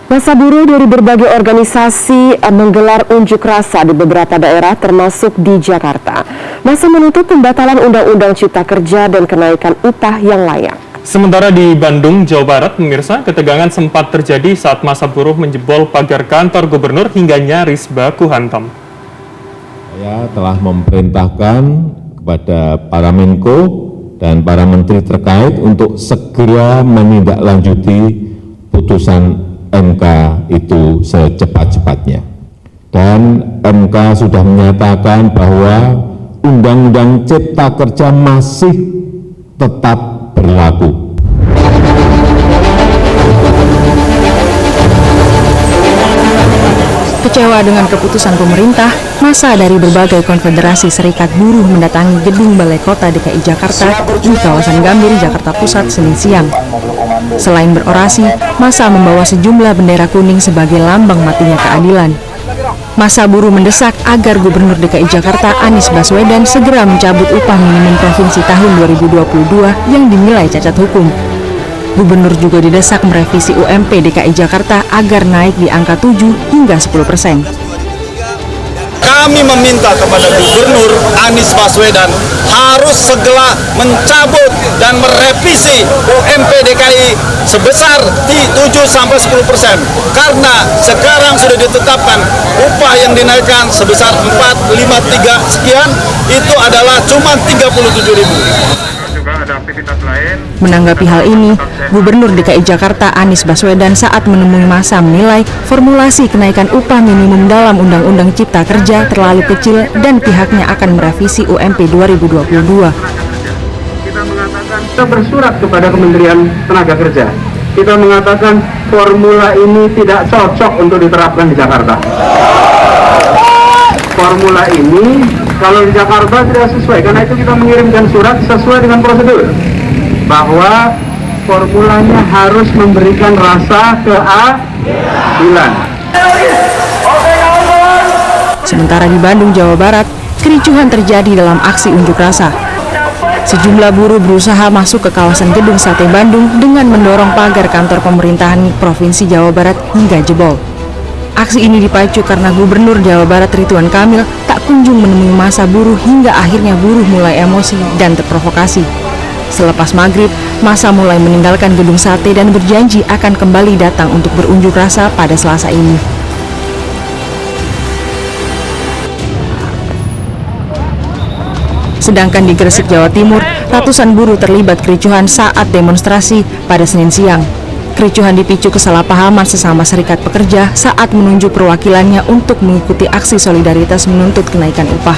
Massa buruh dari berbagai organisasi menggelar unjuk rasa di beberapa daerah termasuk di Jakarta. Massa menuntut pembatalan Undang-Undang Cipta Kerja dan kenaikan upah yang layak. Sementara di Bandung, Jawa Barat, pemirsa, ketegangan sempat terjadi saat massa buruh menjebol pagar kantor gubernur hingga nyaris baku hantam. Saya telah memerintahkan kepada para Menko dan para menteri terkait untuk segera menindaklanjuti putusan MK itu secepat-cepatnya. Dan MK sudah menyatakan bahwa Undang-Undang Cipta Kerja masih tetap berlaku. Kecewa dengan keputusan pemerintah, massa dari berbagai konfederasi serikat buruh mendatangi gedung Balai Kota DKI Jakarta di kawasan Gambir, Jakarta Pusat, Senin siang. Selain berorasi, massa membawa sejumlah bendera kuning sebagai lambang matinya keadilan. Massa buruh mendesak agar Gubernur DKI Jakarta Anies Baswedan segera mencabut upah minimum provinsi tahun 2022 yang dinilai cacat hukum. Gubernur juga didesak merevisi UMP DKI Jakarta agar naik di angka 7 hingga 10%. Kami meminta kepada Gubernur Anies Baswedan harus segera mencabut dan merevisi UMP DKI sebesar 7-10%. Karena sekarang sudah ditetapkan upah yang dinaikkan sebesar 453 sekian, itu adalah cuma 37.000. Menanggapi hal ini, Gubernur DKI Jakarta Anies Baswedan saat menemui massa menilai formulasi kenaikan upah minimum dalam Undang-Undang Cipta Kerja terlalu kecil dan pihaknya akan merevisi UMP 2022. Kita bersurat kepada Kementerian Tenaga Kerja. Kita mengatakan formula ini tidak cocok untuk diterapkan di Jakarta. Formula ini kalau di Jakarta tidak sesuai, karena itu kita mengirimkan surat sesuai dengan prosedur bahwa formulanya harus memberikan rasa keadilan. Sementara di Bandung, Jawa Barat, kericuhan terjadi dalam aksi unjuk rasa. Sejumlah buruh berusaha masuk ke kawasan Gedung Sate Bandung dengan mendorong pagar kantor pemerintahan Provinsi Jawa Barat hingga jebol. Aksi ini dipacu karena Gubernur Jawa Barat Ridwan Kamil tak kunjung menemui massa buruh hingga akhirnya buruh mulai emosi dan terprovokasi. Selepas maghrib, massa mulai meninggalkan Gedung Sate dan berjanji akan kembali datang untuk berunjuk rasa pada Selasa ini. Sedangkan di Gresik, Jawa Timur, ratusan buruh terlibat kericuhan saat demonstrasi pada Senin siang. Kericuhan dipicu kesalahpahaman sesama serikat pekerja saat menunjuk perwakilannya untuk mengikuti aksi solidaritas menuntut kenaikan upah.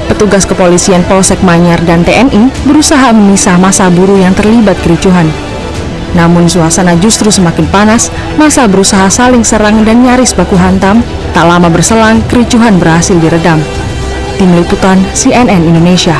Petugas kepolisian Polsek Manyar dan TNI berusaha memisah massa buruh yang terlibat kericuhan. Namun suasana justru semakin panas, massa berusaha saling serang dan nyaris baku hantam. Tak lama berselang, kericuhan berhasil diredam. Tim Liputan CNN Indonesia.